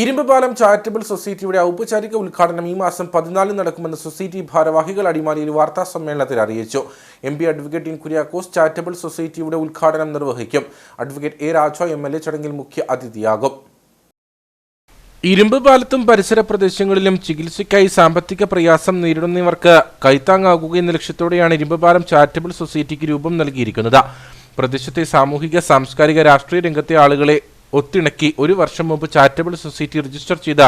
ഇരുമ്പുപാലം charitable സൊസൈറ്റിയുടെ ഔപചാരിക ഉദ്ഘാടനം ഈ മാസം 14 നടക്കുമെന്ന് സൊസൈറ്റി ഭാരവാഹികൾ അടിമാലിയിൽ വാർത്താ സമ്മേളനത്തിൽ അറിയിച്ചു. MP advocate Dean Kuriakose charitable സൊസൈറ്റിയുടെ ഉദ്ഘാടനം നിർവഹിക്കും. അഡ്വക്കേറ്റ് എ രാജ MLA ചടങ്ങിൽ മുഖ്യ അതിഥിയാകും. ഇരുമ്പുപാലത്തും പരിസര പ്രദേശങ്ങളിലും ചികിത്സയ്ക്കായി സാമ്പത്തിക പ്രയാസം നേരിടുന്നവർക്ക് കൈത്താങ്ങാകുക എന്ന ലക്ഷ്യത്തോടെയാണ് ഇരുമ്പുപാലം ചാരിറ്റബിൾ സൊസൈറ്റിക്ക് രൂപം നൽകിയിരിക്കുന്നത്. പ്രദേശത്തെ സാമൂഹിക, സാംസ്കാരിക, രാഷ്ട്രീയ രംഗത്തെ ആളുകളെ ഒത്തിണക്കി 1 വർഷം മുമ്പ് ചാരിറ്റബിൾ സൊസൈറ്റി രജിസ്റ്റർ ചെയ്ത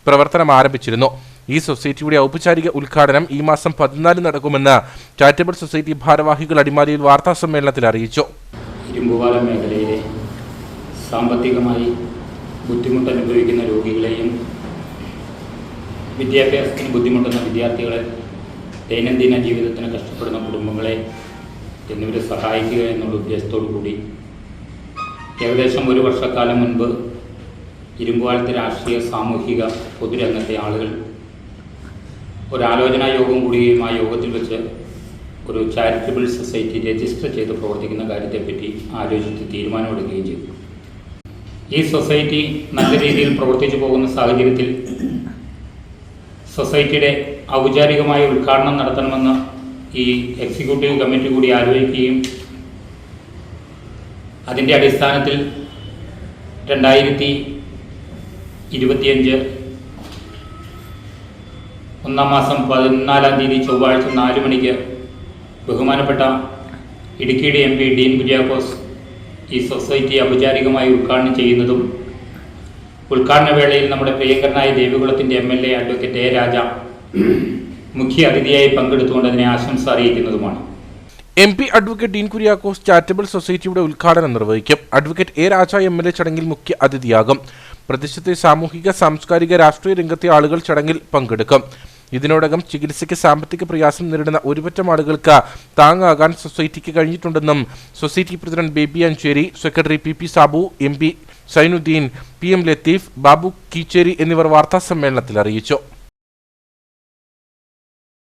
പ്രവർത്തനം ആരംഭിച്ചിരുന്നു. ഈ സൊസൈറ്റിയുടെ ഔപചാരിക ഉദ്ഘാടനം ഈ മാസം 14 നടക്കുമെന്ന് ചാരിറ്റബിൾ സൊസൈറ്റി ഭാരവാഹികൾ അടിമാലിയിൽ വാർത്താ സമ്മേളനത്തിൽ അറിയിച്ചു. ഇരുമ്പുപാലം മേഖലയിലെ സാമ്പത്തികമായി ബുദ്ധിമുട്ട് അനുഭവിക്കുന്ന രോഗികളെയും വിദ്യാഭ്യാസത്തിന് ബുദ്ധിമുട്ടുന്ന വിദ്യാർത്ഥികളെ, ദൈനംദിന ജീവിതത്തിന് കഷ്ടപ്പെടുന്ന കുടുംബങ്ങളെ എന്നിവരെ സഹായിക്കുക എന്നുള്ള ഉദ്ദേശത്തോടു കൂടി ഏകദേശം 1 വർഷക്കാലം മുൻപ് ഇരുമ്പുപാലത്തെ രാഷ്ട്രീയ, സാമൂഹിക, പൊതുരംഗത്തെ ആളുകൾ ഒരു ആലോചനാ യോഗം കൂടുകയും ആ യോഗത്തിൽ വെച്ച് ഒരു ചാരിറ്റബിൾ സൊസൈറ്റി രജിസ്റ്റർ ചെയ്ത് പ്രവർത്തിക്കുന്ന കാര്യത്തെപ്പറ്റി ആലോചിച്ച് തീരുമാനമെടുക്കുകയും ചെയ്തു. ഈ സൊസൈറ്റി നല്ല രീതിയിൽ പ്രവർത്തിച്ചു പോകുന്ന സാഹചര്യത്തിൽ സൊസൈറ്റിയുടെ ഔപചാരികമായ ഉദ്ഘാടനം നടത്തണമെന്ന് ഈ എക്സിക്യൂട്ടീവ് കമ്മിറ്റി കൂടി ആലോചിക്കുകയും അതിൻ്റെ അടിസ്ഥാനത്തിൽ 2025 ഒന്നാം മാസം 14-ാം തീയതി ചൊവ്വാഴ്ച 4 മണിക്ക് ബഹുമാനപ്പെട്ട ഇടുക്കിയുടെ MP ഡീൻ കുര്യാക്കോസ് ഈ സൊസൈറ്റി ഔപചാരികമായി ഉദ്ഘാടനം ചെയ്യുന്നതും ഉദ്ഘാടന വേളയിൽ നമ്മുടെ പ്രിയങ്കരനായ ദേവികുളത്തിൻ്റെ MLA അഡ്വക്കേറ്റ് എ രാജ മുഖ്യ അതിഥിയായി പങ്കെടുത്തുകൊണ്ട് അതിനെ ആശംസ അറിയിക്കുന്നതുമാണ്. MP advocate Dean Kuriakose charitable സൊസൈറ്റിയുടെ ഉദ്ഘാടനം നിർവഹിക്കും. അഡ്വക്കേറ്റ് എ രാജ MLA ചടങ്ങിൽ മുഖ്യ അതിഥിയാകും. പ്രദേശത്തെ സാമൂഹിക, സാംസ്കാരിക, രാഷ്ട്രീയ രംഗത്തെ ആളുകൾ ചടങ്ങിൽ പങ്കെടുക്കും. ഇതിനോടകം ചികിത്സയ്ക്ക് സാമ്പത്തിക പ്രയാസം നേരിടുന്ന ഒരുപറ്റം ആളുകൾക്ക് താങ്ങാകാൻ സൊസൈറ്റിക്ക് കഴിഞ്ഞിട്ടുണ്ടെന്നും society president Baby Ancheri, secretary PP Sabu, MP Sainuddin, PM Latheef, Babu Keecheri എന്നിവർ വാർത്താ സമ്മേളനത്തിൽ അറിയിച്ചു.